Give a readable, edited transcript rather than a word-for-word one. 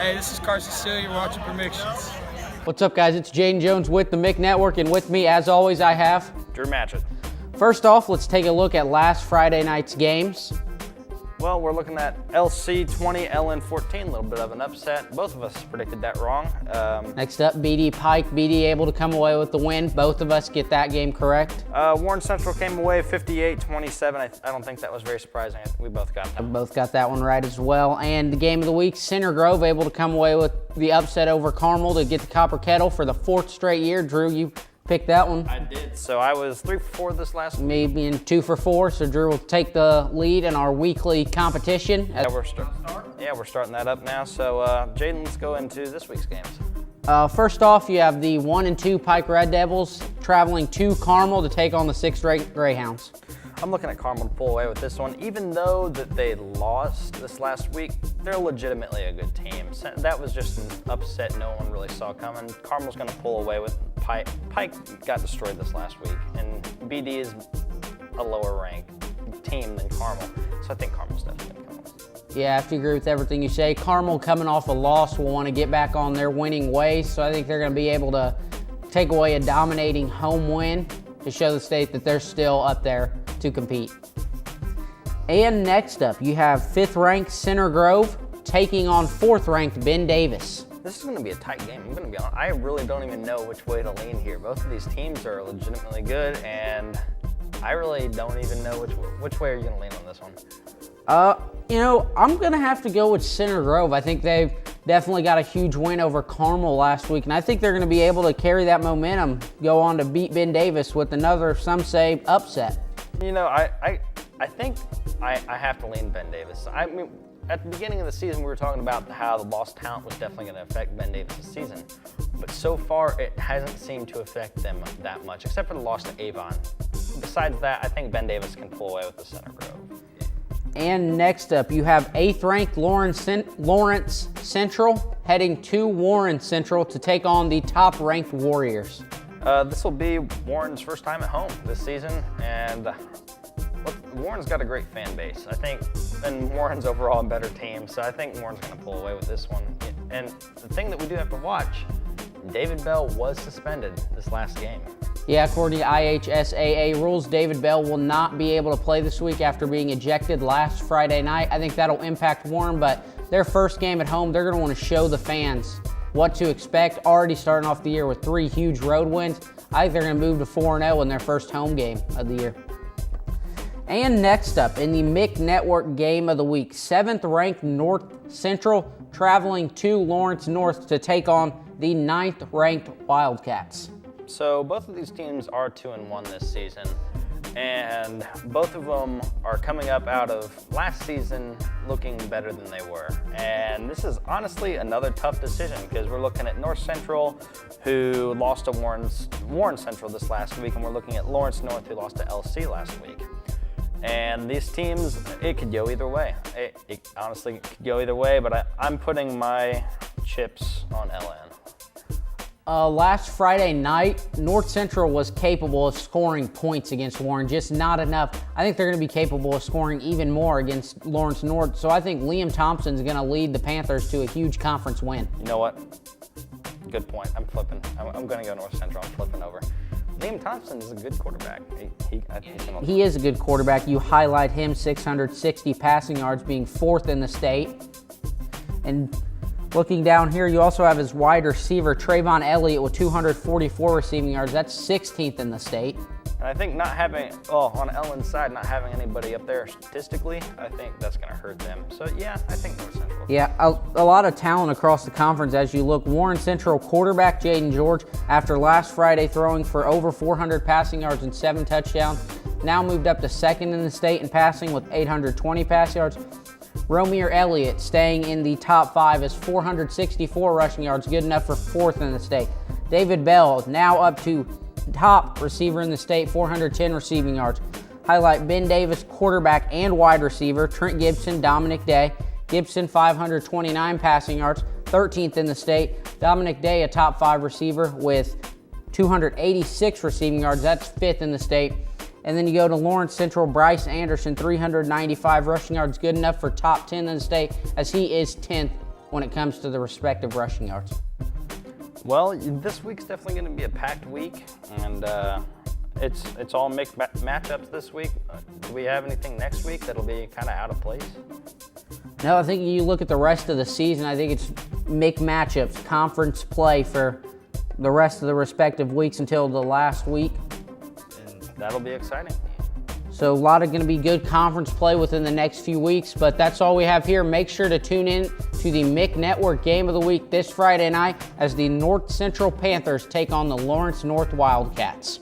Hey, this is Carson Steele. You're watching PreMICtions. What's up, guys? It's Jadon Jones with the Mick Network, and with me, as always, I have Drew Matchett. First off, let's take a look at last Friday night's games. Well, we're looking at LC 20, LN 14, a little bit of an upset. Both of us predicted that wrong. Next up, BD Pike. BD able to come away with the win. Both of us get that game correct. Warren Central came away 58-27. I don't think that was very surprising. We both got that. Both got that one right as well. And the game of the week, Center Grove able to come away with the upset over Carmel to get the Copper Kettle for the 4th straight year. Drew, you picked that one. I did. So I was 3 for 4 this last week. Me being 2 for 4, so Drew will take the lead in our weekly competition. Yeah, we're starting that up now. So Jadon, let's go into this week's games. First off, you have the 1 and 2 Pike Red Devils traveling to Carmel to take on the 6th-ranked Greyhounds. I'm looking at Carmel to pull away with this one. Even though that they lost this last week, they're legitimately a good team. So that was just an upset no one really saw coming. Carmel's going to pull away with Pike. Pike got destroyed this last week, and BD is a lower ranked team than Carmel, so I think Carmel's definitely going to come away. Yeah, I have to agree with everything you say. Carmel coming off a loss will want to get back on their winning ways, so I think they're going to be able to take away a dominating home win to show the state that they're still up there to compete. And next up, you have 5th-ranked Center Grove taking on 4th-ranked Ben Davis. This is going to be a tight game. I'm going to be honest. I really don't even know which way to lean here. Both of these teams are legitimately good, and I really don't even know which way are you going to lean on this one. I'm going to have to go with Center Grove. I think they've definitely got a huge win over Carmel last week, and I think they're going to be able to carry that momentum, go on to beat Ben Davis with another, some say, upset. You know, I think I have to lean Ben Davis. I mean, at the beginning of the season, we were talking about how the lost talent was definitely going to affect Ben Davis' season. But so far, it hasn't seemed to affect them that much, except for the loss to Avon. Besides that, I think Ben Davis can pull away with the Center Grove. And next up, you have 8th-ranked Lawrence Central heading to Warren Central to take on the top-ranked Warriors. This will be Warren's first time at home this season, and Warren's got a great fan base, I think, and Warren's overall a better team, so I think Warren's going to pull away with this one. And the thing that we do have to watch, David Bell was suspended this last game. Yeah, according to IHSAA rules, David Bell will not be able to play this week after being ejected last Friday night. I think that'll impact Warren, but their first game at home, they're going to want to show the fans what to expect. Already starting off the year with 3 huge road wins. I think they're going to move to 4-0 in their first home game of the year. And next up, in the Mick Network game of the week, 7th-ranked North Central traveling to Lawrence North to take on the 9th-ranked Wildcats. So both of these teams are 2-1 this season, and both of them are coming up out of last season looking better than they were. And this is honestly another tough decision because we're looking at North Central, who lost to Warren Central this last week, and we're looking at Lawrence North, who lost to LC last week. And these teams, it could go either way. It honestly could go either way, but I'm putting my chips on LN. Last Friday night, North Central was capable of scoring points against Warren, just not enough. I think they're going to be capable of scoring even more against Lawrence North, so I think Liam Thompson's going to lead the Panthers to a huge conference win. You know what? Good point. I'm flipping. I'm going to go North Central. I'm flipping over. Liam Thompson is a good quarterback. He is a good quarterback. You highlight him, 660 passing yards, being 4th in the state. And looking down here, you also have his wide receiver, Trayvon Elliott, with 244 receiving yards. That's 16th in the state. And I think not having, on Ellen's side, not having anybody up there statistically, I think that's going to hurt them. So, yeah, I think North Central. Yeah, a lot of talent across the conference as you look. Warren Central quarterback Jadon George, after last Friday throwing for over 400 passing yards and 7 touchdowns, now moved up to 2nd in the state in passing with 820 pass yards. Romeo Elliott staying in the top 5 is 464 rushing yards, good enough for 4th in the state. David Bell now up to top receiver in the state, 410 receiving yards. Highlight Ben Davis, quarterback and wide receiver. Trent Gibson, Dominic Day. Gibson, 529 passing yards, 13th in the state. Dominic Day, a top 5 receiver with 286 receiving yards. That's 5th in the state. And then you go to Lawrence Central, Bryce Anderson, 395 rushing yards, good enough for top 10 in the state, as he is 10th when it comes to the respective rushing yards? Well, this week's definitely going to be a packed week, and it's all mixed matchups this week. Do we have anything next week that'll be kind of out of place? No, I think you look at the rest of the season, I think it's mixed matchups, conference play for the rest of the respective weeks until the last week. And that'll be exciting. So a lot of going to be good conference play within the next few weeks, but that's all we have here. Make sure to tune in to the MIC Network Game of the Week this Friday night as the North Central Panthers take on the Lawrence North Wildcats.